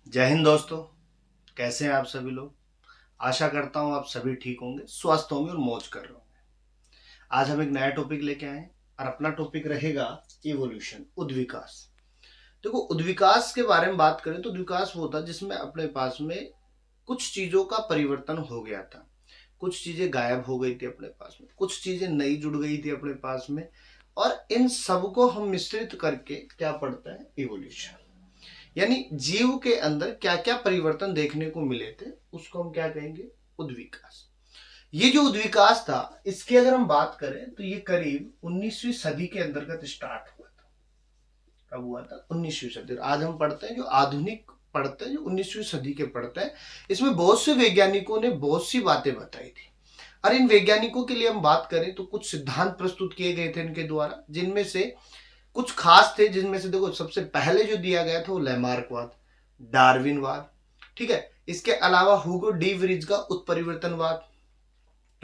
जय हिंद दोस्तों। कैसे हैं आप सभी लोग। आशा करता हूं आप सभी ठीक होंगे, स्वस्थ होंगे और मौज कर रहे होंगे। आज हम एक नया टॉपिक लेके आए हैं और अपना टॉपिक रहेगा इवोल्यूशन, उद्विकास। देखो, उद्विकास के बारे में बात करें तो उद्विकास वो होता है जिसमें अपने पास में कुछ चीजों का परिवर्तन हो गया था, कुछ चीजें गायब हो गई थी अपने पास में, कुछ चीजें नई जुड़ गई थी अपने पास में, और इन सबको हम मिश्रित करके क्या पढ़ते हैं, इवोल्यूशन। यानी जीव के अंदर क्या क्या परिवर्तन देखने को मिले थे उसको हम क्या कहेंगे, उद्विकास। ये जो उद्विकास था, इसकी अगर हम बात करें तो ये करीब 19वीं सदी के अंतर्गत स्टार्ट हुआ था। कब हुआ था? 19वीं सदी। आज हम पढ़ते हैं जो आधुनिक पढ़ते हैं, जो 19वीं सदी के पढ़ते हैं, इसमें बहुत से वैज्ञानिकों ने बहुत सी बातें बताई थी। और इन वैज्ञानिकों के लिए हम बात करें तो कुछ सिद्धांत प्रस्तुत किए गए थे इनके द्वारा, जिनमें से कुछ खास थे। जिनमें से देखो, सबसे पहले जो दिया गया था वो लैमार्कवाद, डार्विनवाद, ठीक है। इसके अलावा हुगो डी वरीज का उत्परिवर्तनवाद,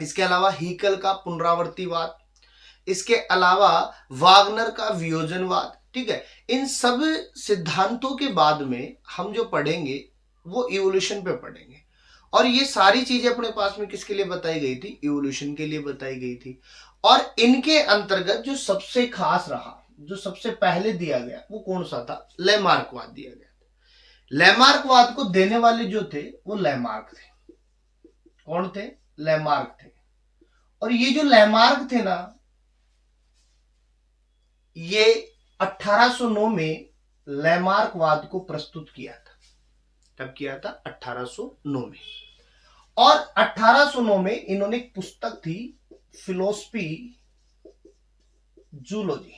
इसके अलावा हीकल का पुनरावर्तीवाद, इसके अलावा वागनर का वियोजनवाद, ठीक है। इन सब सिद्धांतों के बाद में हम जो पढ़ेंगे वो इवोल्यूशन पे पढ़ेंगे। और ये सारी चीजें अपने पास में किसके लिए बताई गई थी? इवोल्यूशन के लिए बताई गई थी। और इनके अंतर्गत जो सबसे खास रहा, जो सबसे पहले दिया गया, वो कौन सा था? लैमार्कवाद दिया गया था। लैमार्कवाद को देने वाले जो थे वो लैमार्क थे। कौन थे? लैमार्क थे। और ये जो लैमार्क थे ना, ये 1809 में लैमार्कवाद को प्रस्तुत किया था। कब किया था? 1809 में। और 1809 में इन्होंने एक पुस्तक थी, फिलोसफी जूलॉजी,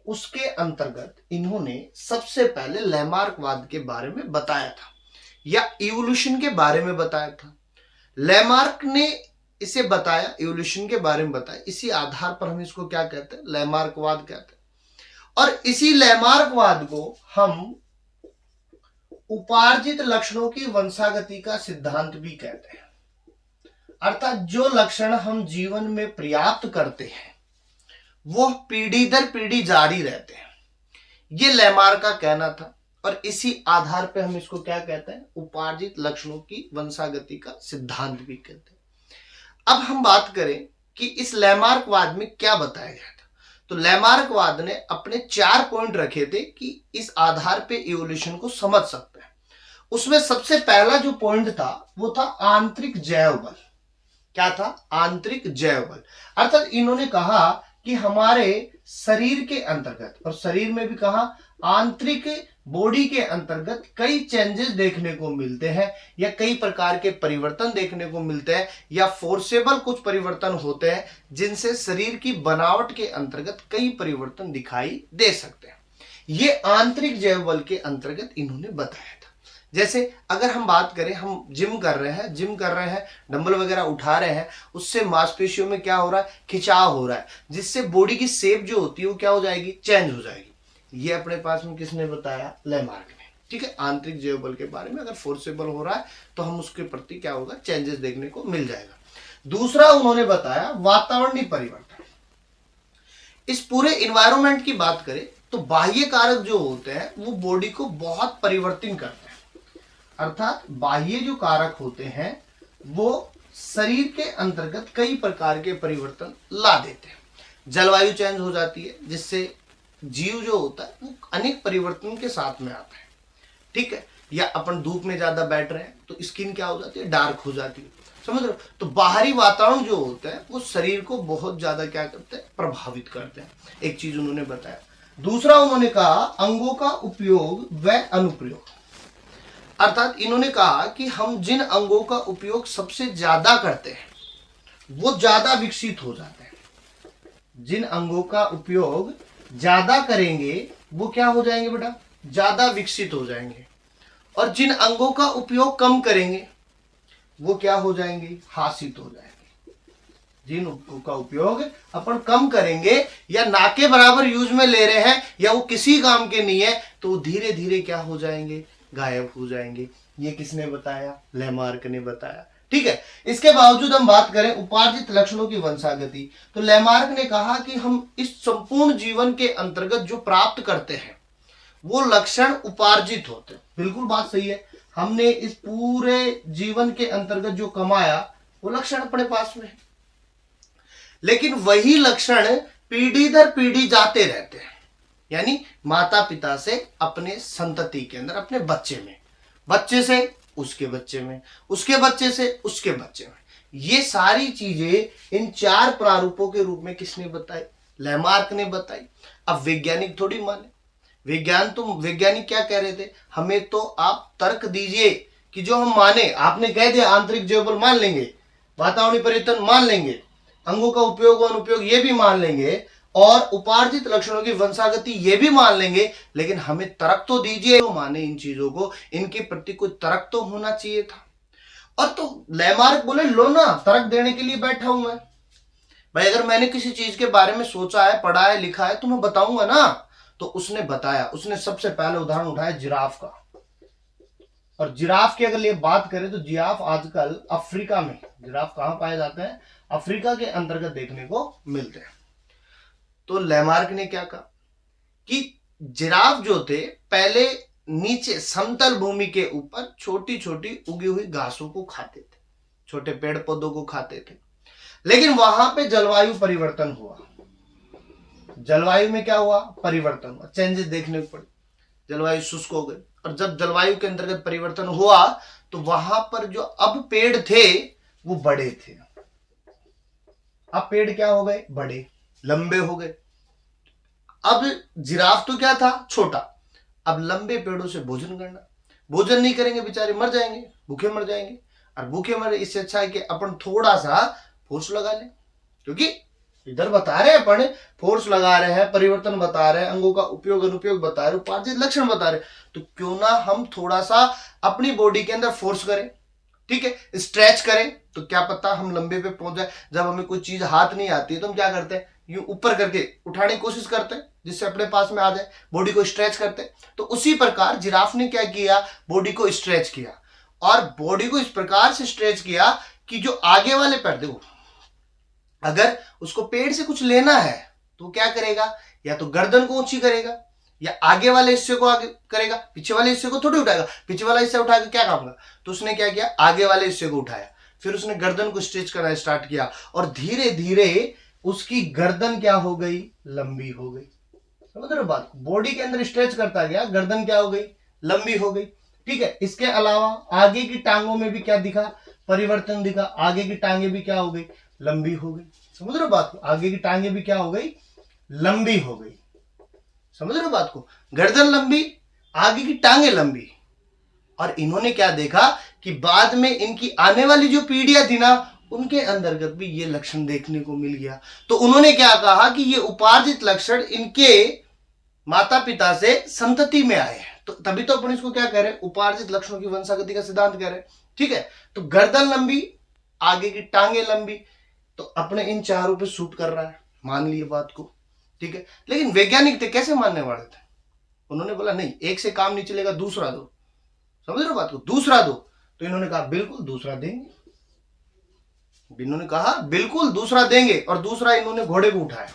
उसके अंतर्गत इन्होंने सबसे पहले लैमार्कवाद के बारे में बताया था, या इवोल्यूशन के बारे में बताया था। लैमार्क ने इसे बताया, इवोल्यूशन के बारे में बताया। इसी आधार पर हम इसको क्या कहते हैं? लैमार्कवाद कहते हैं। और इसी लैमार्कवाद को हम उपार्जित लक्षणों की वंशागति का सिद्धांत भी कहते हैं। अर्थात जो लक्षण हम जीवन में पर्याप्त करते हैं वो पीढ़ी दर पीढ़ी जारी रहते हैं, ये लैमार्क का कहना था। और इसी आधार पे हम इसको क्या कहते हैं? उपार्जित लक्षणों की वंशागति का सिद्धांत भी कहते हैं। अब हम बात करें कि इस लैमार्कवाद में क्या बताया गया था, तो लैमार्कवाद ने अपने 4 पॉइंट रखे थे कि इस आधार पे इवोल्यूशन को समझ सकते हैं। उसमें सबसे पहला जो पॉइंट था वो था आंतरिक जैव बल। क्या था? आंतरिक जैव बल। अर्थात इन्होंने कहा कि हमारे शरीर के अंतर्गत, और शरीर में भी कहा आंतरिक बॉडी के अंतर्गत, कई चेंजेस देखने को मिलते हैं, या कई प्रकार के परिवर्तन देखने को मिलते हैं, या फोर्सेबल कुछ परिवर्तन होते हैं जिनसे शरीर की बनावट के अंतर्गत कई परिवर्तन दिखाई दे सकते हैं। ये आंतरिक जैव बल के अंतर्गत इन्होंने बताया था। जैसे अगर हम बात करें, हम जिम कर रहे हैं, डंबल वगैरह उठा रहे हैं, उससे मांसपेशियों में क्या हो रहा है? खिंचाव हो रहा है, जिससे बॉडी की शेप जो होती है वो क्या हो जाएगी? चेंज हो जाएगी। ये अपने पास में किसने बताया? लैमार्क ने, ठीक है। आंतरिक जैव बल के बारे में, अगर फोर्सेबल हो रहा है तो हम उसके प्रति क्या होगा? चेंजेस देखने को मिल जाएगा। दूसरा उन्होंने बताया वातावरणीय परिवर्तन। इस पूरे इन्वायरमेंट की बात करें तो बाह्य कारक जो होते हैं वो बॉडी को बहुत परिवर्तन करते हैं। अर्थात बाह्य जो कारक होते हैं वो शरीर के अंतर्गत कई प्रकार के परिवर्तन ला देते हैं। जलवायु चेंज हो जाती है, जिससे जीव जो होता है वो अनेक परिवर्तन के साथ में आता है, ठीक है। या अपन धूप में ज्यादा बैठ रहे हैं तो स्किन क्या हो जाती है? डार्क हो जाती है, समझ रहे हो? तो बाहरी वातावरण जो होता है वो शरीर को बहुत ज्यादा क्या करते हैं? प्रभावित करते हैं। एक चीज उन्होंने बताया। दूसरा उन्होंने कहा अंगों का उपयोग व अनुप्रयोग। अर्थात इन्होंने कहा कि हम जिन अंगों का उपयोग सबसे ज्यादा करते हैं वो ज्यादा विकसित हो जाते हैं। जिन अंगों का उपयोग ज्यादा करेंगे वो क्या हो जाएंगे बेटा? ज्यादा विकसित हो जाएंगे। और जिन अंगों का उपयोग कम करेंगे वो क्या हो जाएंगे? हासित हो जाएंगे। जिन अंगों का उपयोग अपन कम करेंगे या ना के बराबर यूज में ले रहे हैं या वो किसी काम के नहीं है, तो धीरे धीरे क्या हो जाएंगे? गायब हो जाएंगे। ये किसने बताया? लैमार्क ने बताया, ठीक है। इसके बावजूद हम बात करें उपार्जित लक्षणों की वंशागति, तो लैमार्क ने कहा कि हम इस संपूर्ण जीवन के अंतर्गत जो प्राप्त करते हैं वो लक्षण उपार्जित होते हैं। बिल्कुल बात सही है। हमने इस पूरे जीवन के अंतर्गत जो कमाया वो लक्षण अपने पास में है, लेकिन वही लक्षण पीढ़ी दर पीढ़ी जाते रहते हैं, यानी माता पिता से अपने संतति के अंदर, अपने बच्चे में, बच्चे से उसके बच्चे में, उसके बच्चे से उसके बच्चे में। ये सारी चीजें इन 4 प्रारूपों के रूप में किसने बताई? लैमार्क ने बताई। अब वैज्ञानिक थोड़ी माने। वैज्ञानिक क्या कह रहे थे? हमें तो आप तर्क दीजिए कि जो हम माने। आपने कह दिया आंतरिक जैवबल मान लेंगे, वातावरणीय परिवर्तन मान लेंगे, अंगों का उपयोग और अनुपयोग ये भी मान लेंगे, और उपार्जित लक्षणों की वंशागति ये भी मान लेंगे, लेकिन हमें तर्क तो दीजिए। तो माने इन चीजों को, इनके प्रति कोई तर्क तो होना चाहिए था। और तो लैमार्क बोले लो ना, तर्क देने के लिए बैठा हूं मैं भाई। अगर मैंने किसी चीज के बारे में सोचा है, पढ़ा है, लिखा है तो मैं बताऊंगा ना। तो उसने बताया, उसने सबसे पहले उदाहरण उठाया जिराफ का। और जिराफ की अगर ये बात करें तो जिराफ आजकल अफ्रीका में, जिराफ कहां पाए जाते हैं? अफ्रीका के अंतर्गत देखने को मिलते हैं। तो लैमार्क ने क्या कहा कि जिराफ जो थे पहले नीचे समतल भूमि के ऊपर छोटी छोटी उगी हुई घासों को खाते थे, छोटे पेड़ पौधों को खाते थे। लेकिन वहां पे जलवायु परिवर्तन हुआ। जलवायु में क्या हुआ? परिवर्तन हुआ, चेंजेस देखने को पड़े, जलवायु शुष्क हो गई। और जब जलवायु के अंतर्गत परिवर्तन हुआ तो वहां पर जो अब पेड़ थे वो बड़े थे। अब पेड़ क्या हो गए? बड़े, लंबे हो गए। अब जिराफ तो क्या था? छोटा। अब लंबे पेड़ों से भोजन करना, भोजन नहीं करेंगे बेचारे मर जाएंगे, भूखे मर जाएंगे। और भूखे मरे, इससे अच्छा है कि अपन थोड़ा सा फोर्स लगा लें, क्योंकि इधर बता रहे हैं अपन, फोर्स लगा रहे हैं, परिवर्तन बता रहे हैं, अंगों का उपयोग अनुपयोग बता रहे हैं, उपार्जित लक्षण बता रहे हैं, तो क्यों ना हम थोड़ा सा अपनी बॉडी के अंदर फोर्स करें, ठीक है, स्ट्रेच करें, तो क्या पता हम लंबे पे पहुंच जाए। जब हमें कोई चीज हाथ नहीं आती है तो हम क्या करते हैं? यूं ऊपर करके उठाने की कोशिश करते हैं जिससे अपने पास में आ जाए, बॉडी को स्ट्रेच करते हैं। तो उसी प्रकार जिराफ ने क्या किया? बॉडी को स्ट्रेच किया, और बॉडी को इस प्रकार से स्ट्रेच किया कि जो आगे वाले पैर, देखो अगर उसको पेड़ से कुछ लेना है तो क्या करेगा? या तो गर्दन को ऊंची करेगा, या आगे वाले हिस्से को आगे करेगा, पीछे वाले हिस्से को थोड़ी उठाएगा। पीछे वाला हिस्सा उठा के क्या काम का? तो उसने क्या किया? आगे वाले हिस्से को उठाया, फिर उसने गर्दन को स्ट्रेच करना स्टार्ट किया, और धीरे धीरे उसकी गर्दन क्या हो गई? लंबी हो गई। समझ रहे हो बात? बॉडी के अंदर स्ट्रेच करता गया, गर्दन क्या हो गई? लंबी हो गई। ठीक है, इसके अलावा आगे की टांगों में भी क्या दिखा? परिवर्तन दिखा। आगे की टांगे भी क्या हो गई? लंबी हो गई। समझ रहे हो बात को? आगे की टांगे भी क्या हो गई? लंबी हो गई। समझ रहे हो बात को? गर्दन लंबी, आगे की टांगे लंबी। और इन्होंने क्या देखा कि बाद में इनकी आने वाली जो पीढ़ियां थी ना, उनके अंतर्गत भी ये लक्षण देखने को मिल गया। तो उन्होंने क्या कहा कि ये उपार्जित लक्षण इनके माता पिता से संतति में आए हैं। तो तभी तो अपन इसको क्या कह रहे हैं? उपार्जित लक्षणों की वंशागति का सिद्धांत कह रहे हैं। ठीक है, तो गर्दन लंबी, आगे की टांगे लंबी, तो अपने इन चारों पे सूट कर रहा है, मान लिए बात को। ठीक है, लेकिन वैज्ञानिक थे, कैसे मानने वाले थे? उन्होंने बोला नहीं, एक से काम नहीं चलेगा, दूसरा दो। समझ रहे हो बात को? दूसरा दो। तो इन्होंने कहा बिल्कुल दूसरा देंगे। इन्होंने कहा बिल्कुल दूसरा देंगे, और दूसरा इन्होंने घोड़े को उठाया,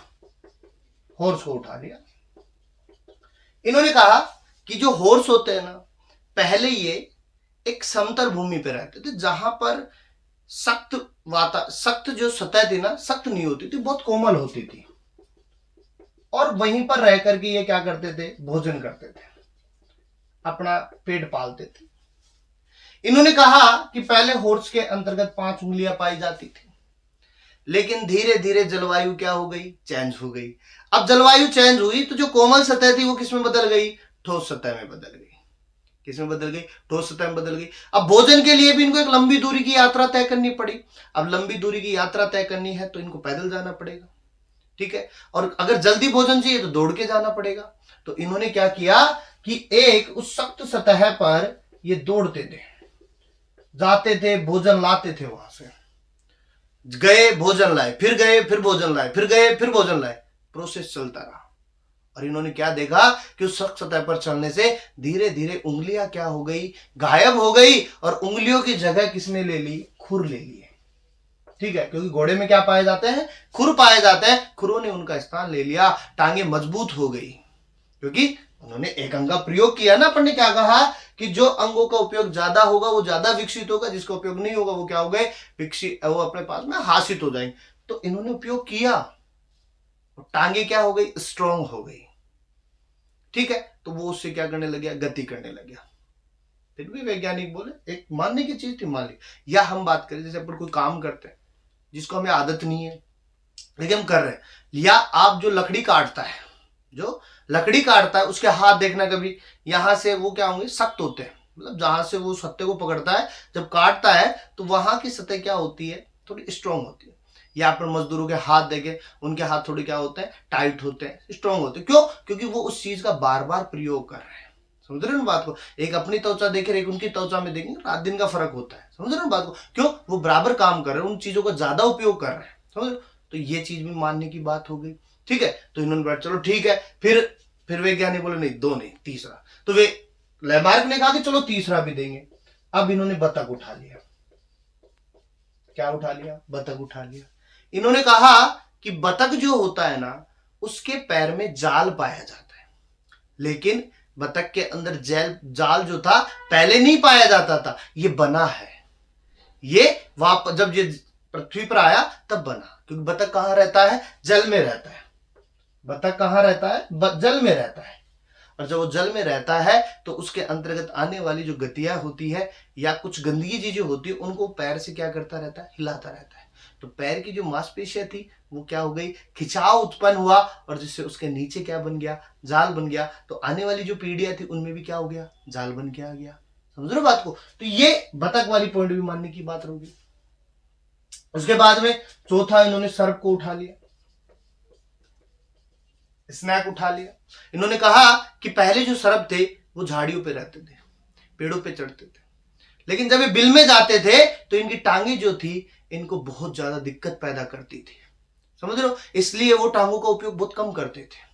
हॉर्स को उठा लिया। इन्होंने कहा कि जो हॉर्स होते हैं ना, पहले ये एक समतल भूमि पे रहते थे, जहां पर सख्त जो सतह थी ना, सख्त नहीं होती थी, बहुत कोमल होती थी, और वहीं पर रह करके ये क्या करते थे? भोजन करते थे, अपना पेट पालते थे। इन्होंने कहा कि पहले हॉर्स के अंतर्गत 5 उंगलियां पाई जाती थी, लेकिन धीरे धीरे जलवायु क्या हो गई? चेंज हो गई। अब जलवायु चेंज हुई तो जो कोमल सतह थी वो किसमें बदल गई? ठोस सतह में बदल गई। किसमें बदल गई? ठोस सतह में बदल गई। अब भोजन के लिए भी इनको एक लंबी दूरी की यात्रा तय करनी पड़ी। अब लंबी दूरी की यात्रा तय करनी है तो इनको पैदल जाना पड़ेगा। ठीक है, और अगर जल्दी भोजन चाहिए तो दौड़ के जाना पड़ेगा। तो इन्होंने क्या किया कि एक उस सख्त सतह पर ये दौड़ते थे, जाते थे, भोजन लाते थे, वहां से गए, भोजन लाए, फिर गए, फिर भोजन लाए, फिर गए, फिर भोजन लाए। प्रोसेस चलता रहा। और इन्होंने क्या देखा कि उस सख्त सतह पर चलने से धीरे धीरे उंगलियां क्या हो गई? गायब हो गई, और उंगलियों की जगह किसने ले ली? खुर ले लिए। ठीक है, क्योंकि घोड़े में क्या पाए जाते हैं? खुर पाए जाते हैं। खुरों ने उनका स्थान ले लिया, टांगे मजबूत हो गई, क्योंकि उन्होंने एक अंग का प्रयोग किया ना, अपन ने क्या कहा कि जो अंगों का उपयोग ज्यादा होगा वो ज्यादा विकसित होगा, जिसका उपयोग नहीं होगा वो क्या हो गए, विकसित, वो अपने पास में हासित हो जाएंगे। तो इन्होंने उपयोग किया, टांगे क्या हो गई, स्ट्रांग हो गई, ठीक है। तो वो उससे क्या करने लग गया, गति करने लग गया। फिर भी वैज्ञानिक बोले एक मानने की चीज थी, मान ली। या हम बात करें जैसे अपन कोई काम करते हैं जिसको हमें आदत नहीं है लेकिन हम कर रहे हैं, या आप जो लकड़ी काटता है, जो लकड़ी काटता है उसके हाथ देखना कभी, यहां से वो क्या होंगे, सख्त होते हैं, मतलब जहां से वो सत्ते को पकड़ता है जब काटता है तो वहां की सतह क्या होती है, थोड़ी स्ट्रांग होती है। या अपन मजदूरों के हाथ देखें, उनके हाथ थोड़े क्या होते हैं, टाइट होते हैं, स्ट्रांग होते हैं। क्यों? क्योंकि वो उस चीज का बार बार प्रयोग कर रहे हैं। समझ रहे हो ना बात को? एक अपनी त्वचा देखे, एक उनकी त्वचा में देखेंगे, रात दिन का फर्क होता है। समझ रहे हो ना बात को? क्यों? वो बराबर काम कर रहे हैं, उन चीजों का ज्यादा उपयोग कर रहे हैं। समझ रहे हो? तो ये चीज भी मानने की बात हो गई, ठीक है। तो इन्होंने बोला चलो ठीक है, फिर वैज्ञानिक बोले नहीं, दो नहीं, तीसरा। तो वे लैमार्क ने कहा कि चलो तीसरा भी देंगे। अब इन्होंने बतख उठा लिया। क्या उठा लिया? बतख उठा लिया। इन्होंने कहा कि बतख जो होता है ना, उसके पैर में जाल पाया जाता है, लेकिन बतख के अंदर जाल जो था पहले नहीं पाया जाता था, ये बना है। ये वापस जब ये पृथ्वी पर आया तब बना, क्योंकि बतख कहां रहता है, जल में रहता है। बतख कहां रहता है, जल में रहता है। और जब वो जल में रहता है तो उसके अंतर्गत आने वाली जो गतियां होती है या कुछ गंदगी चीजें होती है, उनको पैर से क्या करता रहता है, हिलाता रहता है। तो पैर की जो मांसपेशियां थी वो क्या हो गई, खिंचाव उत्पन्न हुआ, और जिससे उसके नीचे क्या बन गया, जाल बन गया। तो आने वाली जो पीढ़ियां थी उनमें भी क्या हो गया, जाल बन के आ गया। समझ रहे हो बात को? तो ये बतख वाली पॉइंट भी मानने की बात होगी। उसके बाद में चौथा, इन्होंने सर्प को उठा लिया, स्नैक उठा लिया। इन्होंने कहा कि पहले जो सर्प थे वो झाड़ियों पे रहते थे, पेड़ों पे चढ़ते थे, लेकिन जब ये बिल में जाते थे तो इनकी टांगे जो थी इनको बहुत ज्यादा दिक्कत पैदा करती थी। समझ रहे हो? इसलिए वो टांगों का उपयोग बहुत कम करते थे,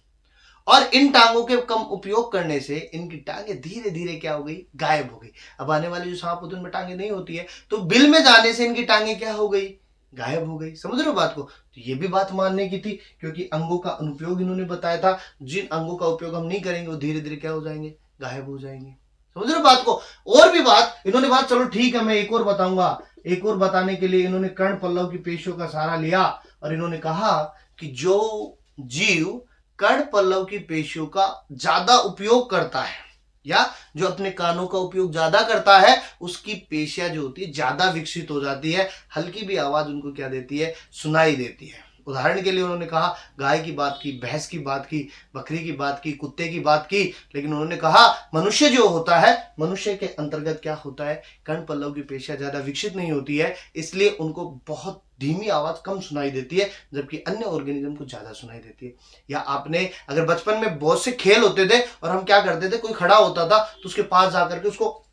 और इन टांगों के कम उपयोग करने से इनकी टांगे धीरे धीरे क्या हो गई, गायब हो गई। अब आने वाले जो सांप होते हैं उनमें टांगे नहीं होती है, तो बिल में जाने से इनकी टांगे क्या हो गई, गायब हो गई। समझ रहे हो बात को? तो ये भी बात मानने की थी, क्योंकि अंगों का अनुपयोग इन्होंने बताया था, जिन अंगों का उपयोग हम नहीं करेंगे वो धीरे धीरे क्या हो जाएंगे, गायब हो जाएंगे। समझ रहे हो बात को? और भी बात इन्होंने बात, चलो ठीक है मैं एक और बताऊंगा। एक और बताने के लिए इन्होंने कर्ण पल्लव की पेशियों का सहारा लिया, और इन्होंने कहा कि जो जीव कर्ण पल्लव की पेशियों का ज्यादा उपयोग करता है, या जो अपने कानों का उपयोग ज्यादा करता है, उसकी पेशियां जो होती है ज्यादा विकसित हो जाती है, हल्की भी आवाज उनको क्या देती है, सुनाई देती है। उदाहरण के लिए उन्होंने कहा, गाय की बात की, भैंस की बात की, बकरी की बात की, कुत्ते की बात की, लेकिन उन्होंने कहा मनुष्य जो होता है, मनुष्य के अंतर्गत क्या होता है, कर्ण पल्लव की पेशियां ज्यादा विकसित नहीं होती है, इसलिए उनको बहुत धीमी आवाज कम सुनाई देती है, जबकि अन्य ऑर्गेनिज्म को ज्यादा सुनाई देती है। या आपने अगर बचपन में बहुत से खेल होते थे और हम क्या करते थे, कोई खड़ा होता था तो उसके पास जाकर के उसको,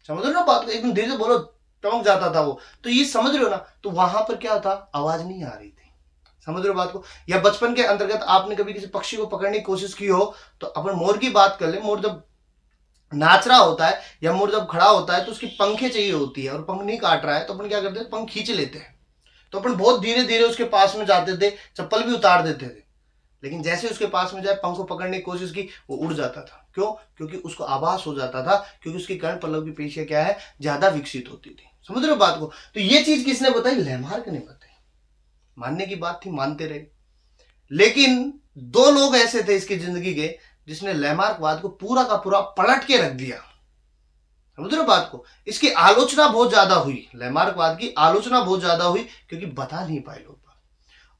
समझ रहे हो ना बात को, एकदम धीरे से बोलो, टोंक जाता था वो। तो ये समझ रहे हो ना, तो वहां पर क्या था, आवाज नहीं आ रही थी। समझ रहे हो बात को? या बचपन के अंतर्गत आपने कभी किसी पक्षी को पकड़ने की कोशिश की हो, तो अपन मोर की बात कर ले, मोर जब नाच रहा होता है या मोर जब खड़ा होता है तो उसकी पंखें चाहिए होती है, और पंख नहीं काट रहा है तो अपन क्या करते हैं, पंख खींच लेते हैं। तो अपन बहुत धीरे धीरे उसके पास में जाते थे, चप्पल भी उतार देते थे, लेकिन जैसे उसके पास में जाए, पंख को पकड़ने की कोशिश की, वो उड़ जाता था। क्यों? क्योंकि उसको आभास हो जाता था, क्योंकि उसकी कर्ण पल्लव की पेशियां क्या है, ज्यादा विकसित होती थी। समझ रहे हो बात को? तो ये चीज किसने बताई, लैमार्क ने बताई। मानने की बात थी, मानते रहे। लेकिन दो लोग ऐसे थे इसकी जिंदगी के, जिसने लैमार्कवाद को पूरा का पूरा पलट के रख दिया। समझ रहे हो बात को? इसकी आलोचना बहुत ज्यादा हुई, लैमार्कवाद की आलोचना बहुत ज्यादा हुई, क्योंकि बता नहीं पाए लोग।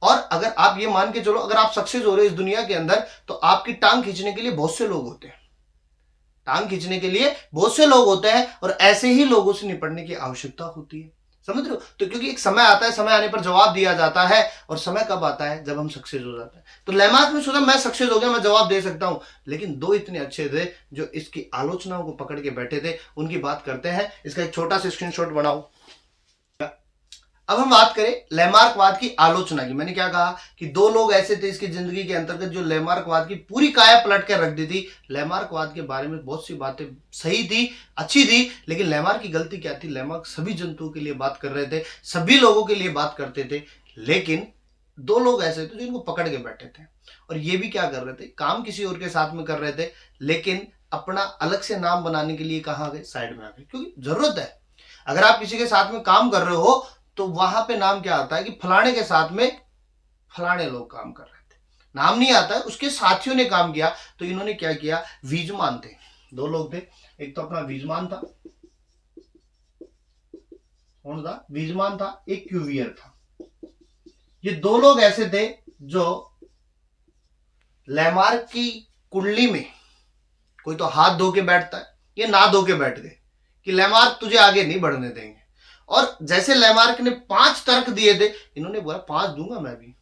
और अगर आप ये मान के चलो, अगर आप सक्सेस हो रहे इस दुनिया के अंदर, तो आपकी टांग खींचने के लिए बहुत से लोग होते हैं, टांग खींचने के लिए बहुत से लोग होते हैं, और ऐसे ही लोगों से निपटने की आवश्यकता होती है। समझ रहे हो? तो क्योंकि एक समय आता है, समय आने पर जवाब दिया जाता है, और समय कब आता है, जब हम सक्सेस हो जाते हैं। तो लैमार्क ने सोचा मैं सक्सेस हो गया, मैं जवाब दे सकता हूं, लेकिन दो इतने अच्छे थे जो इसकी आलोचनाओं को पकड़ के बैठे थे, उनकी बात करते हैं। इसका एक छोटा सा स्क्रीनशॉट बनाओ। अब हम बात करें लैमार्कवाद की आलोचना की। मैंने क्या कहा कि दो लोग ऐसे थे इसकी जिंदगी के अंतर्गत जो लैमार्कवाद की पूरी काया पलट कर रख दी थी। लैमार्कवाद के बारे में बहुत सी बातें सही थी, अच्छी थी, लेकिन लैमार्क की गलती क्या थी, लैमार्क सभी जंतुओं के लिए बात कर रहे थे, सभी लोगों के लिए बात करते थे, लेकिन दो लोग ऐसे थे जो इनको पकड़ के बैठे थे, और ये भी क्या कर रहे थे, काम किसी और के साथ में कर रहे थे, लेकिन अपना अलग से नाम बनाने के लिए कहाँ गए, साइड में आ गए, क्योंकि जरूरत है। अगर आप किसी के साथ में काम कर रहे हो तो वहां पे नाम क्या आता है कि फलाने के साथ में फलाने लोग काम कर रहे थे, नाम नहीं आता है, उसके साथियों ने काम किया। तो इन्होंने क्या किया, वीजमान थे, दो लोग थे, एक तो अपना वीजमान था, कौन था, वीजमान था, एक क्यूवियर था। ये दो लोग ऐसे थे जो लैमार्क की कुंडली में कोई तो हाथ धो के बैठता है, ये ना धो के बैठ गए कि लैमार्क तुझे आगे नहीं बढ़ने देंगे। और जैसे लैमार्क ने 5 तर्क दिए थे, इन्होंने बोला 5 दूंगा मैं भी,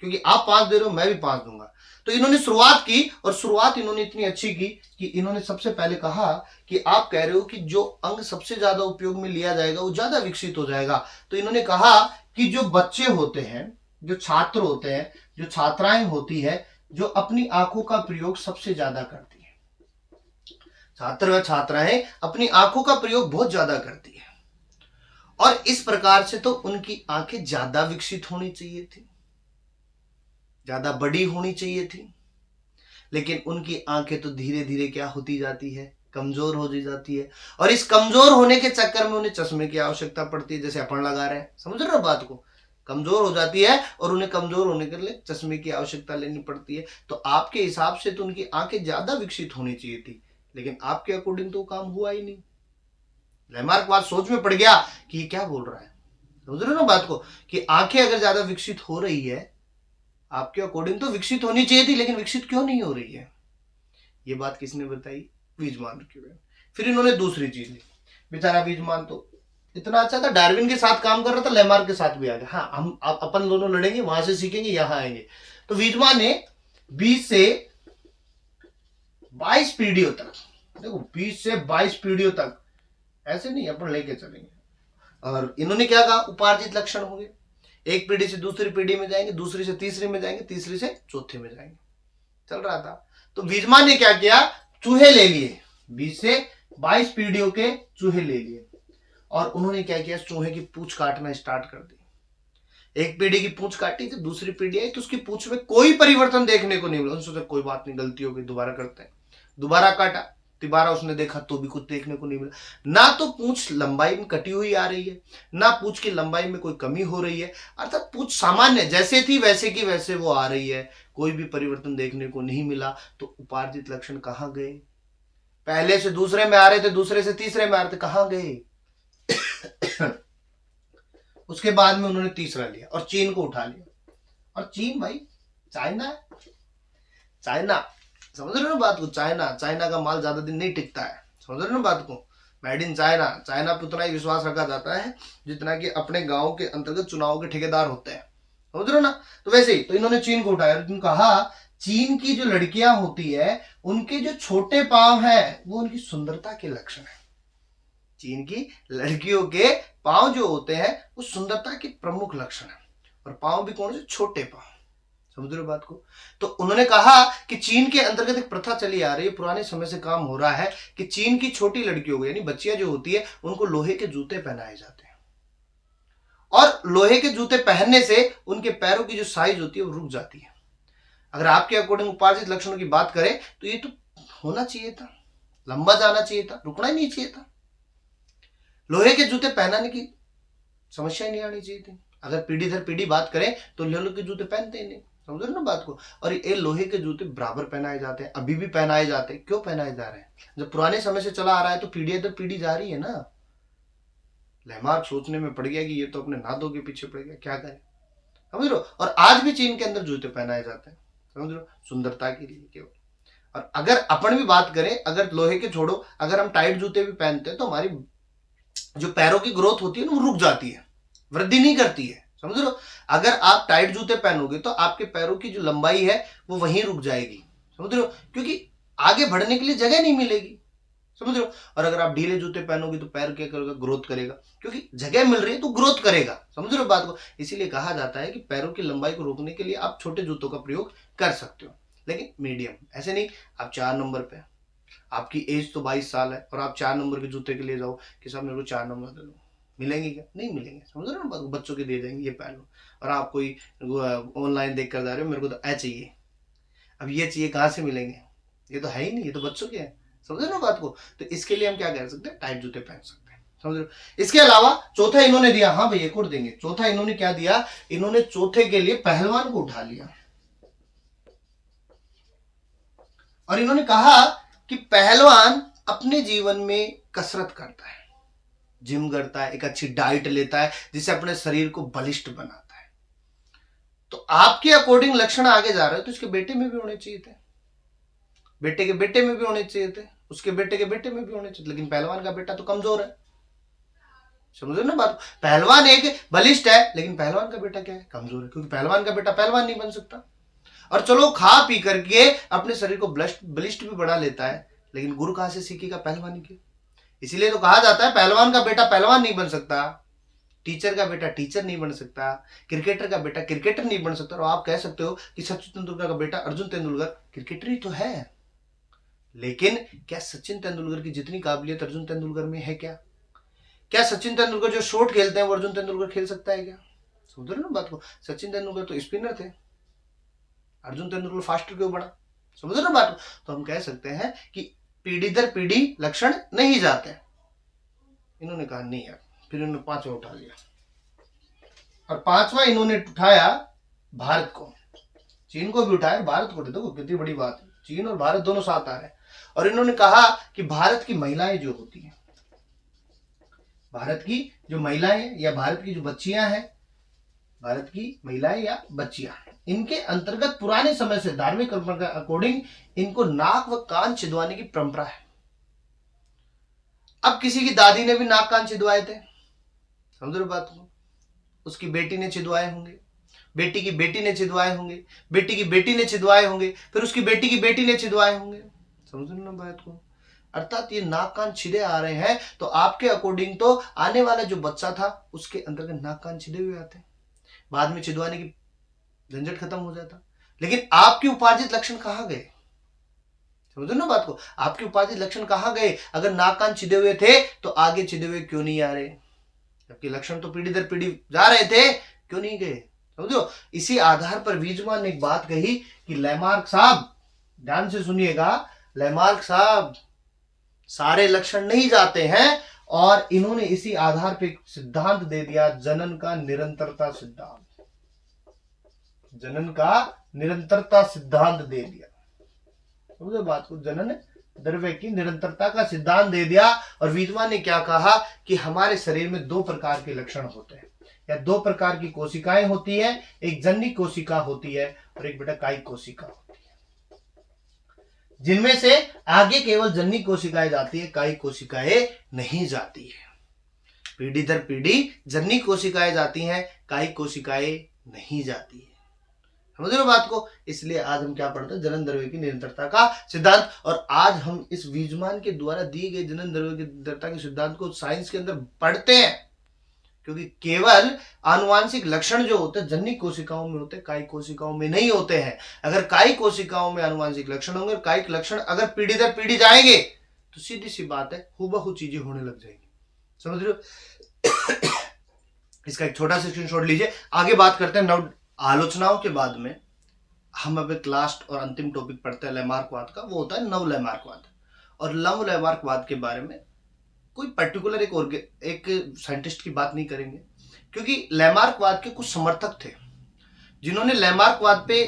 क्योंकि आप 5 दे रहे हो, मैं भी 5 दूंगा। तो इन्होंने शुरुआत की, और शुरुआत इन्होंने इतनी अच्छी की कि इन्होंने सबसे पहले कहा कि आप कह रहे हो कि जो अंग सबसे ज्यादा उपयोग में लिया जाएगा वो ज्यादा विकसित हो जाएगा। तो इन्होंने कहा कि जो बच्चे होते हैं, जो छात्र होते हैं, जो छात्राएं होती है, जो अपनी आंखों का प्रयोग सबसे ज्यादा करती है, छात्र व छात्राएं अपनी आंखों का प्रयोग बहुत ज्यादा करती है, और इस प्रकार से तो उनकी आंखें ज्यादा विकसित होनी चाहिए थी, ज्यादा बड़ी होनी चाहिए थी, लेकिन उनकी आंखें तो धीरे धीरे क्या होती जाती है, कमजोर हो जाती है। और इस कमजोर होने के चक्कर में उन्हें चश्मे की आवश्यकता पड़ती है, जैसे अपन लगा रहे हैं, समझ रहे हो बात को, कमजोर हो जाती है और उन्हें कमजोर होने के लिए चश्मे की आवश्यकता लेनी पड़ती है। तो आपके हिसाब से तो उनकी आंखें ज्यादा विकसित होनी चाहिए थी, लेकिन आपके अकॉर्डिंग तो काम हुआ ही नहीं। लैमार्क बात सोच में पड़ गया कि ये क्या बोल रहा है, समझ रहे हो ना बात को, कि आंखें अगर ज्यादा विकसित हो रही है, आपके अकॉर्डिंग तो विकसित होनी चाहिए थी, लेकिन विकसित क्यों नहीं हो रही है, ये बात किसने बताई, वीजमान की। फिर इन्होंने दूसरी चीज ली, बेचारा वीजमान तो इतना अच्छा था, डार्विन के साथ काम कर रहा था, लेमार्क के साथ भी आ गया, हाँ हम अपन दोनों लड़ेंगे, वहां से सीखेंगे, यहां आएंगे। तो वीजमान ने 20 से 22 पीढ़ियों तक, देखो 20 से 22 पीढ़ियों तक, ऐसे नहीं अपन लेके चलेंगे। और इन्होंने क्या कहा, उपार्जित लक्षण हो गए, एक पीढ़ी से दूसरी पीढ़ी में जाएंगे, दूसरी से तीसरी में जाएंगे, तीसरी से चौथे में जाएंगे, चल रहा था। तो वीजमान ने क्या किया, चूहे ले लिए, 20 से 22 पीढ़ियों के चूहे ले लिए, और उन्होंने क्या किया, चूहे की पूंछ काटना स्टार्ट कर दी। एक पीढ़ी की पूंछ काटी, तो दूसरी पीढ़ी आई तो उसकी पूंछ में कोई परिवर्तन देखने को नहीं मिला। सोचा कोई बात नहीं, गलती हो गई, दोबारा करते हैं, दोबारा काटा, दोबारा उसने देखा तो भी कुछ देखने को नहीं मिला, ना तो पूंछ लंबाई में कटी हुई आ रही है, ना पूंछ की लंबाई में कोई कमी हो रही है, अर्थात पूंछ सामान्य जैसे थी वैसे की वैसे वो आ रही है, कोई भी परिवर्तन देखने को नहीं मिला। तो उपार्जित लक्षण कहां गए, पहले से दूसरे में आ रहे थे, दूसरे से तीसरे में आ रहे थे, कहां गए। उसके बाद में उन्होंने तीसरा लिया और चीन को उठा लिया, और चीन भाई चाइना है, चाइना, समझ रहे हो ना बात को, चाइना, चाइना का माल ज्यादा दिन नहीं टिकता है, समझ रहे हो ना बात को, मेड इन चाइना, चाइना पे उतना ही विश्वास रखा जाता है जितना कि अपने गांव के अंतर्गत चुनाव के ठेकेदार होते हैं, समझ रहे हो ना। तो वैसे ही तो इन्होंने चीन को उठाया, उन्होंने कहा चीन की जो लड़कियां होती है उनके जो छोटे पांव हैं वो उनकी सुंदरता के लक्षण है, चीन की लड़कियों के पांव जो होते हैं वो सुंदरता के प्रमुख लक्षण है, और पांव भी कौन से, छोटे पांव, समझ रहे हो बात को। तो उन्होंने कहा कि चीन के अंतर्गत एक प्रथा चली आ रही है, पुराने समय से काम हो रहा है, कि चीन की छोटी लड़कियों को, यानी बच्चियां जो होती है, उनको लोहे के जूते पहनाए जाते हैं, और लोहे के जूते पहनने से उनके पैरों की जो साइज होती है वो रुक जाती है। अगर आपके अकॉर्डिंग उपार्जित लक्षणों की बात करें तो ये तो होना चाहिए था, लंबा जाना चाहिए था, रुकना ही नहीं चाहिए था, लोहे के जूते पहनाने की समस्या ही नहीं आनी चाहिए थी। अगर पीढ़ी दर पीढ़ी बात करें तो लोहे के जूते पहनते ही नहीं, समझ रहे हो ना बात को। और ये लोहे के जूते बराबर पहनाए जाते हैं, अभी भी पहनाए जाते हैं, क्यों पहनाए जा रहे हैं, जब पुराने समय से चला आ रहा है तो पीढ़ी दर पीढ़ी जा रही है ना। लैमार्क सोचने में पड़ गया कि ये तो अपने नादों के पीछे पड़ गया, क्या करें, समझ लो। और आज भी चीन के अंदर जूते पहनाए जाते हैं, समझ लो, सुंदरता के लिए केवल। और अगर अपन भी बात करें, अगर लोहे के छोड़ो, अगर हम टाइट जूते भी पहनते हैं तो हमारी जो पैरों की ग्रोथ होती है ना वो रुक जाती है, वृद्धि नहीं करती है, समझ लो। अगर आप टाइट जूते पहनोगे तो आपके पैरों की जो लंबाई है वो वहीं रुक जाएगी, समझ लो, क्योंकि आगे बढ़ने के लिए जगह नहीं मिलेगी, समझ लो। और अगर आप ढीले जूते पहनोगे तो पैर क्या करेगा, ग्रोथ करेगा, क्योंकि जगह मिल रही है तो ग्रोथ करेगा, समझ लो बात को। इसीलिए कहा जाता है कि पैरों की लंबाई को रोकने के लिए आप छोटे जूतों का प्रयोग कर सकते हो, लेकिन मीडियम, ऐसे नहीं आप 4 नंबर पे, आपकी एज तो 22 साल है और आप 4 नंबर के जूते के लिए जाओ कि साहब मेरे को 4 नंबर दे दो, मिलेंगे क्या? नहीं मिलेंगे। समझ रहे हो ना बात को? बच्चों के दिए जाएंगे, ये पहलू। और आप कोई ऑनलाइन देख कर जा रहे हो, मेरे को तो ए चाहिए, अब ये चाहिए, कहाँ से मिलेंगे? ये तो है ही नहीं, ये तो बच्चों के हैं। समझ रहे हो बात को? तो इसके लिए हम क्या कर सकते हैं? टाइट जूते पहन सकते हैं। समझ रहे हो? इसके अलावा चौथा इन्होंने दिया, हाँ भाई एक और देंगे। चौथा इन्होंने क्या दिया? इन्होंने चौथे के लिए पहलवान को उठा लिया और इन्होंने कहा कि पहलवान अपने जीवन में कसरत करता है, जिम करता है, एक अच्छी डाइट लेता है जिससे अपने शरीर को बलिष्ठ बनाता है। तो आपके अकॉर्डिंग लक्षण आगे जा रहे हो तो इसके बेटे में भी होने चाहिए थे, बेटे के बेटे में भी होने चाहिए थे, उसके बेटे के बेटे में भी होने चाहिए, लेकिन पहलवान का बेटा तो कमजोर है। समझो ना बात? पहलवान एक बलिष्ठ है, लेकिन पहलवान का बेटा क्या है? कमजोर है, क्योंकि पहलवान का बेटा पहलवान नहीं बन सकता। और चलो खा पी करके अपने शरीर को बलिष्ठ भी बढ़ा लेता है, लेकिन गुरु कहां से सीखेगा? पहलवानी के। इसीलिए तो कहा जाता है पहलवान का बेटा पहलवान नहीं बन सकता, टीचर का बेटा टीचर नहीं बन सकता, क्रिकेटर का बेटा क्रिकेटर नहीं बन सकता। और आप कह सकते हो कि सचिन तेंदुलकर का बेटा अर्जुन तेंदुलकर क्रिकेटर ही तो है, लेकिन क्या सचिन तेंदुलकर की जितनी काबिलियत अर्जुन तेंदुलकर में है? क्या सचिन तेंदुलकर जो शॉट खेलते हैं वो अर्जुन तेंदुलकर खेल सकता है क्या? समझ रहे ना बात को? सचिन तेंदुलकर तो स्पिनर थे, अर्जुन तेंदुलकर फास्टर क्यों बना? समझ रहे ना बात को? तो हम कह सकते हैं कि पीढ़ी दर पीढ़ी लक्षण नहीं जाते। इन्होंने कहा नहीं यार, फिर इन्होंने पांचवा उठा लिया, और पांचवा इन्होंने उठाया भारत को। चीन को भी उठाया, भारत को। देखो कितनी बड़ी बात है, चीन और भारत दोनों साथ आ रहे हैं। और इन्होंने कहा कि भारत की महिलाएं जो होती हैं, भारत की जो महिलाएं या भारत की जो बच्चियां हैं, भारत की महिलाएं या बच्चियां, इनके अंतर्गत पुराने समय से धार्मिक कल्पना के अकॉर्डिंग इनको नाक व कान छिदवाने की परंपरा है। अब किसी की दादी ने भी नाक कान छिदवाए थे, समझ रहे बात को? उसकी बेटी ने छिदवाए होंगे, बेटी की बेटी ने छिदवाए होंगे, बेटी की बेटी ने छिदवाए होंगे, फिर उसकी बेटी की बेटी ने छिदवाए होंगे। समझ रहे ना बात को? अर्थात ये नाक कान छिदे आ रहे हैं, तो आपके अकॉर्डिंग तो आने वाला जो बच्चा था उसके अंतर्गत नाक कान छिदे हुए आते, बाद में छिदवाने की झंझट खत्म हो जाता। लेकिन आपके उपार्जित लक्षण कहां गए? समझो ना बात को? आपके उपार्जित लक्षण कहां गए? अगर नाक कान छिदे हुए थे तो आगे छिदे हुए क्यों नहीं आ रहे? जबकि लक्षण तो पीढ़ी दर पीढ़ी जा रहे थे, क्यों नहीं गए? समझो? इसी आधार पर वीजमान ने एक बात कही कि लैमार्क साहब, ध्यान से सुनिएगा, लैमार्क साहब सारे लक्षण नहीं जाते हैं, और इन्होंने इसी आधार पर सिद्धांत दे दिया, जनन का निरंतरता सिद्धांत। जनन का निरंतरता सिद्धांत दे दिया। समझो बात को? जनन द्रव्य की निरंतरता का सिद्धांत दे दिया। और वीजमान ने क्या कहा कि हमारे शरीर में दो प्रकार के लक्षण होते हैं, या दो प्रकार की कोशिकाएं होती है, एक जननी कोशिका होती है और एक बेटा कायिक कोशिका होती है, जिनमें से आगे केवल जननी कोशिकाएं जाती है, कायिक कोशिकाएं नहीं जाती है। पीढ़ी दर पीढ़ी जननी कोशिकाएं जाती हैं, कायिक कोशिकाएं नहीं जाती है। समझ रहे हो बात को? इसलिए आज हम क्या पढ़ते हैं? जनन द्रव्य की निरंतरता का सिद्धांत। और आज हम इस वीजमान के द्वारा दिए गए जनन द्रव्य की निरंतरता के सिद्धांत को साइंस के अंदर पढ़ते हैं, क्योंकि केवल आनुवांशिक लक्षण जो होते हैं जननी कोशिकाओं में होते हैं, कायिक कोशिकाओं में नहीं होते हैं। अगर कायिक कोशिकाओं में आनुवांशिक लक्षण होंगे, कायिक लक्षण अगर पीढ़ी दर पीढ़ी जाएंगे, तो सीधी सी बात है, हूबहू चीजें होने लग जाएंगी। समझ रहे हो? इसका एक छोटा सा स्क्रीनशॉट लीजिए। आगे बात करते हैं नव आलोचनाओं के बाद में हम अब एक लास्ट और अंतिम टॉपिक पढ़ते हैं लैमार्कवाद का, वो होता है नव लैमार्कवाद। और नव लैमार्कवाद के बारे में कोई पर्टिकुलर एक साइंटिस्ट की बात नहीं करेंगे, क्योंकि लैमार्कवाद के कुछ समर्थक थे जिन्होंने लैमार्कवाद पे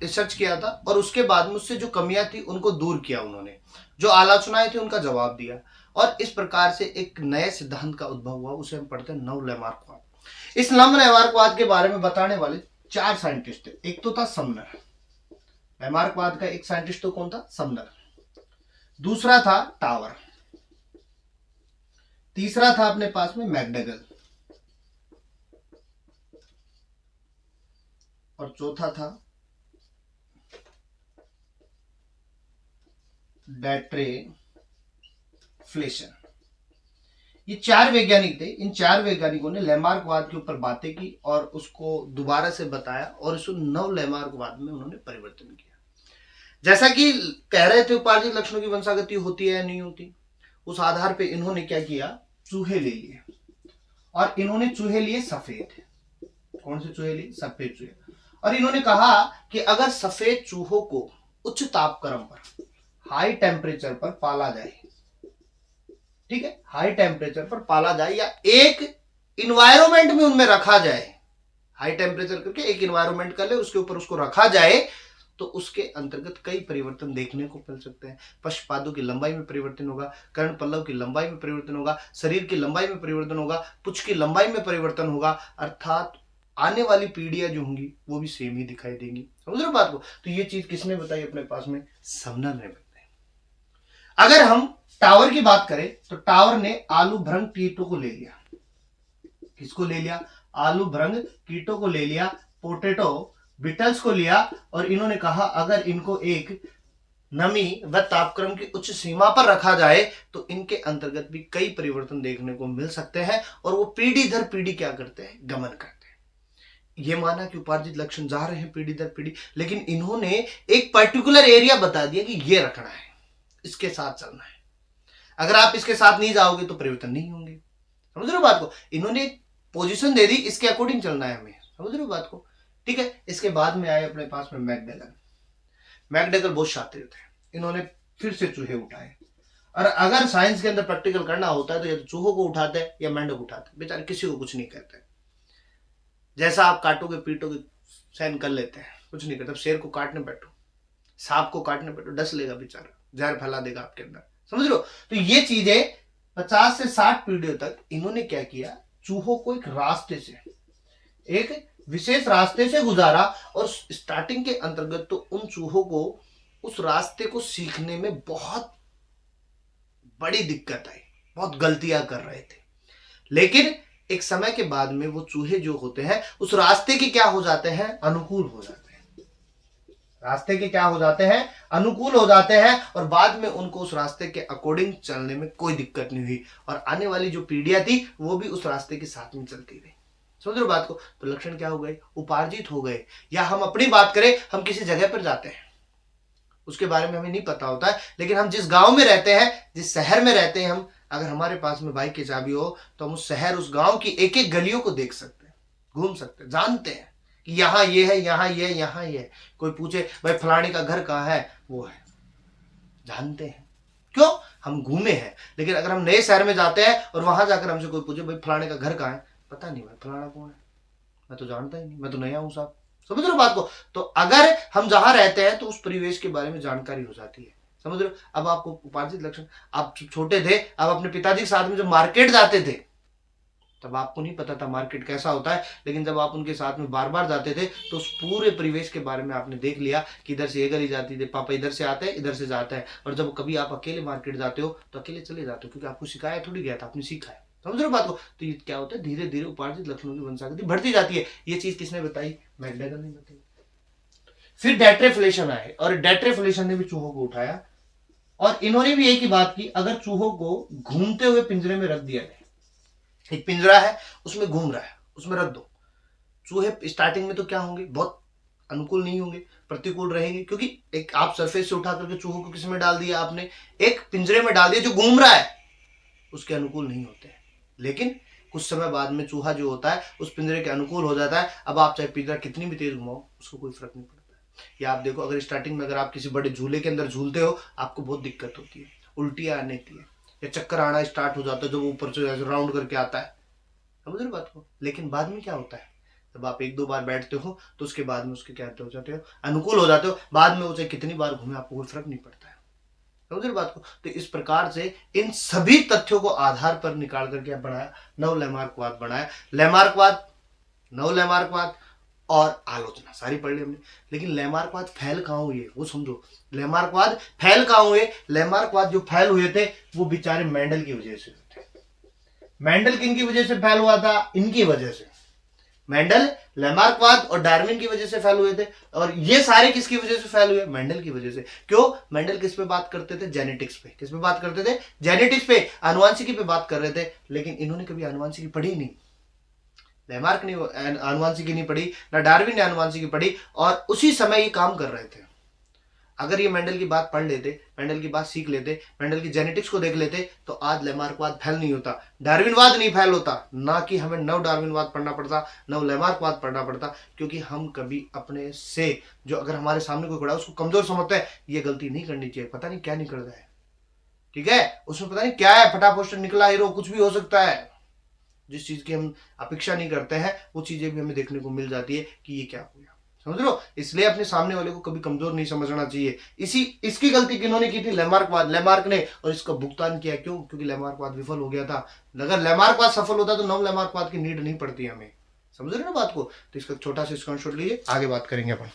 रिसर्च किया था, और उसके बाद में उससे जो कमियां थी उनको दूर किया, उन्होंने जो आलोचनाएं थी उनका जवाब दिया, और इस प्रकार से एक नए सिद्धांत का उद्भव हुआ, उसे हम पढ़ते हैं नव लैमार्कवाद। इस नव लैमार्कवाद के बारे में बताने वाले चार साइंटिस्ट थे। एक तो था समनर, लैमार्कवाद का एक साइंटिस्ट तो कौन था? समनर। दूसरा था टावर, तीसरा था अपने पास में मैकडगल, और चौथा था डैट्रे फ्लेशन। ये चार वैज्ञानिक थे। इन चार वैज्ञानिकों ने लैमार्कवाद के ऊपर बातें की और उसको दोबारा से बताया, और इसको नव लैमार्कवाद में उन्होंने परिवर्तन किया। जैसा कि कह रहे थे उपार्जित लक्षणों की वंशागति होती है या नहीं होती, उस आधार पे इन्होंने क्या किया? चूहे ले लिए और इन्होंने चूहे लिए सफेद। कौन से चूहे लिए? सफेद चूहे। और इन्होंने कहा कि अगर सफेद चूहों को उच्च तापक्रम पर, हाई टेम्परेचर पर पाला जाए, ठीक है, हाई टेम्परेचर पर पाला जाए या एक इन्वायरमेंट में उनमें रखा जाए, हाई टेम्परेचर करके एक इन्वायरमेंट कर ले, उसके ऊपर उसको रखा जाए, तो उसके अंतर्गत कई परिवर्तन देखने को मिल सकते हैं। पशुपादों की लंबाई में परिवर्तन होगा, कर्ण पल्लव की लंबाई में परिवर्तन होगा, शरीर की लंबाई में परिवर्तन होगा, पुच्छ की लंबाई में परिवर्तन होगा, अर्थात आने वाली पीढ़ियां जो होंगी वो भी सेम ही दिखाई देंगी। समझ रहे हो बात को? तो ये चीज किसने बताई अपने पास में? समनर ने बताई। अगर हम टावर की बात करें तो टावर ने आलू भ्रंग कीटों को ले लिया। किसको ले लिया? आलू भ्रंग कीटों को ले लिया, पोटैटो बिटल्स को लिया, और इन्होंने कहा अगर इनको एक नमी व तापक्रम की उच्च सीमा पर रखा जाए तो इनके अंतर्गत भी कई परिवर्तन देखने को मिल सकते हैं, और वो पीढ़ी दर पीढ़ी क्या करते हैं? गमन करते हैं। ये माना कि उपार्जित लक्षण जा रहे हैं पीढ़ी दर पीढ़ी, लेकिन इन्होंने एक पर्टिकुलर एरिया बता दिया कि ये रखना है, इसके साथ चलना है। अगर आप इसके साथ नहीं जाओगे तो परिवर्तन नहीं होंगे। समझ रहे हो बात को? इन्होंने पोजीशन दे दी, इसके अकॉर्डिंग चलना है हमें। समझ रहे हो बात को? ठीक है। इसके बाद में आए अपने पास में मैकडगल। मैकडगल बहुत शातिर थे, इन्होंने फिर से चूहे उठाए। और अगर साइंस के अंदर प्रैक्टिकल करना होता है तो या तो चूहों को उठाते हैं या मेंढक उठाते हैं, बेचारे किसी को कुछ नहीं कहते। जैसा आप काटोगे पीटोगे सहन कर लेते हैं, कुछ नहीं कहते। शेर को काटने बैठो, सांप को काटने बैठो, डस लेगा बेचारा, जहर फैला देगा आपके अंदर। समझ लो? तो ये चीजें 50 से 60 पीढ़ियों तक इन्होंने क्या किया? चूहों को एक रास्ते से, एक विशेष रास्ते से गुजारा, और स्टार्टिंग के अंतर्गत तो उन चूहों को उस रास्ते को सीखने में बहुत बड़ी दिक्कत आई, बहुत गलतियां कर रहे थे। लेकिन एक समय के बाद में वो चूहे जो होते हैं उस रास्ते के क्या हो जाते हैं? अनुकूल हो जाते हैं। रास्ते के क्या हो जाते हैं? अनुकूल हो जाते हैं, और बाद में उनको उस रास्ते के अकॉर्डिंग चलने में कोई दिक्कत नहीं हुई, और आने वाली जो पीढ़ियां थी वो भी उस रास्ते के साथ में चलती गई। समझ रहे हो बात को? तो लक्षण क्या हो गए? उपार्जित हो गए। या हम अपनी बात करें, हम किसी जगह पर जाते हैं, उसके बारे में हमें नहीं पता होता है, लेकिन हम जिस गांव में रहते हैं, जिस शहर में रहते हैं, हम अगर हमारे पास में बाइक की चाबी हो तो हम उस शहर, उस गांव की एक एक गलियों को देख सकते हैं, घूम सकते हैं, जानते हैं कि यहाँ ये है, यहाँ ये है, यहाँ ये है। कोई पूछे भाई फलाने का घर कहाँ है, वो है, जानते हैं। क्यों? हम घूमे हैं। लेकिन अगर हम नए शहर में जाते हैं और वहां जाकर हमसे कोई पूछे भाई फलाने का घर कहाँ है, पता नहीं भाई फलाना कौन है, मैं तो जानता ही नहीं, मैं तो नया हूं साहब। समझ रहे हो बात को? तो अगर हम जहां रहते हैं तो उस परिवेश के बारे में जानकारी हो जाती है। समझ रहे हो? अब आपको उपार्जित लक्षण, आप छोटे थे, आप अपने पिताजी के साथ में जब मार्केट जाते थे तब आपको नहीं पता था मार्केट कैसा होता है, लेकिन जब आप उनके साथ में बार बार जाते थे तो उस पूरे परिवेश के बारे में आपने देख लिया कि इधर से ये गली जाती थी, पापा इधर से आते हैं, इधर से जाता है। और जब कभी आप अकेले मार्केट जाते हो तो अकेले चले जाते हो, क्योंकि आपको सिखाया थोड़ी गया था, आपने सीखा है। समझ रहे हो बात को? तो ये क्या होता है? धीरे धीरे उपार्जित लक्षणों की वंशागति बढ़ती जाती है। ये चीज किसने बताई? मैकडगल ने बताई। फिर डेट्रेफिलेशन आए, और डेट्रेफिलेशन ने भी चूहों को उठाया, और इन्होंने भी एक ही बात की, अगर चूहों को घूमते हुए पिंजरे में रख दिया जाए, एक पिंजरा है उसमें घूम रहा है, उसमें रख दो। चूहे स्टार्टिंग में तो क्या होंगे? बहुत अनुकूल नहीं होंगे, प्रतिकूल रहेंगे, क्योंकि एक आप सरफेस से उठा करके चूहों को किस में डाल दिया आपने? एक पिंजरे में डाल दिया जो घूम रहा है, उसके अनुकूल नहीं होते हैं। लेकिन कुछ समय बाद में चूहा जो होता है उस पिंजरे के अनुकूल हो जाता है। अब आप चाहे पिंजरा कितनी भी तेज घुमाओ, उसको कोई फर्क नहीं पड़ता है। या आप देखो, अगर स्टार्टिंग में अगर आप किसी बड़े झूले के अंदर झूलते हो, आपको बहुत दिक्कत होती है, उल्टियां आने की है, या चक्कर आना स्टार्ट हो जाता है जब ऊपर से राउंड करके आता है। समझ रहे बात को? लेकिन बाद में क्या होता है? जब आप एक दो बार बैठते हो तो उसके बाद में उसके क्या हो जाते हो? अनुकूल हो जाते हो। बाद में उसे कितनी बार घूमे आपको कोई फर्क नहीं पड़ता है। समझ रहे बात को? तो इस प्रकार से इन सभी तथ्यों को आधार पर निकाल करके बनाया, नव लैमार्कवाद बनाया। लैमार्कवाद, नव लैमार्कवाद और आलोचना सारी पढ़ ली हमने। लेकिन लैमार्कवाद फैल कहां हुए वो समझो। लैमार्कवाद फैल कहां हुए? लैमार्कवाद जो फैल हुए थे वो बेचारे मेंडल की वजह से थे। मेंडल किन की वजह से फैल हुआ था? इनकी वजह से। मेंडल, लैमार्कवाद और डार्विन की वजह से फैल हुए थे। और ये सारे किसकी वजह से फैल हुए? मेंडल की वजह से। क्यों? मेंडल किस पे बात करते थे? जेनेटिक्स पे। किस पे बात करते थे? जेनेटिक्स पे, आनुवंशिकी पे बात कर रहे थे। लेकिन इन्होंने कभी आनुवंशिकी पढ़ी नहीं। लैमार्क ने आनुवंशिकी नहीं पढ़ी, ना डार्विन ने आनुवंशिकी पढ़ी, और उसी समय ये काम कर रहे थे। अगर ये मेंडल की बात पढ़ लेते, मेंडल की बात सीख लेते, मेंडल की जेनेटिक्स को देख लेते, तो आज लेमार्कवाद फैल नहीं होता, डार्विनवाद नहीं फैल होता, ना कि हमें नव डार्विनवाद पढ़ना पड़ता, नव लेमार्कवाद पढ़ना पड़ता। क्योंकि हम कभी अपने से, जो अगर हमारे सामने कोई खड़ा है उसको कमजोर समझते हैं, ये गलती नहीं करनी चाहिए। पता नहीं क्या निकल रहा है, ठीक है, उसमें पता नहीं क्या है, फटाफट निकला हीरो, कुछ भी हो सकता है। जिस चीज की हम अपेक्षा नहीं करते हैं वो चीजें भी हमें देखने को मिल जाती है कि ये क्या हो गया, समझ लो। इसलिए अपने सामने वाले को कभी कमजोर नहीं समझना चाहिए। इसकी गलती किन्होंने की थी? लेमार्कवाद, लेमार्क ने, और इसका भुगतान किया। क्यों? क्योंकि लेमार्कवाद विफल हो गया था। अगर लेमार्कवाद सफल होता तो नव लेमार्कवाद की नीड नहीं पड़ती हमें। समझ रहे ना बात को? तो इसका छोटा सा स्क्रीनशॉट लीजिए, आगे बात करेंगे अपन।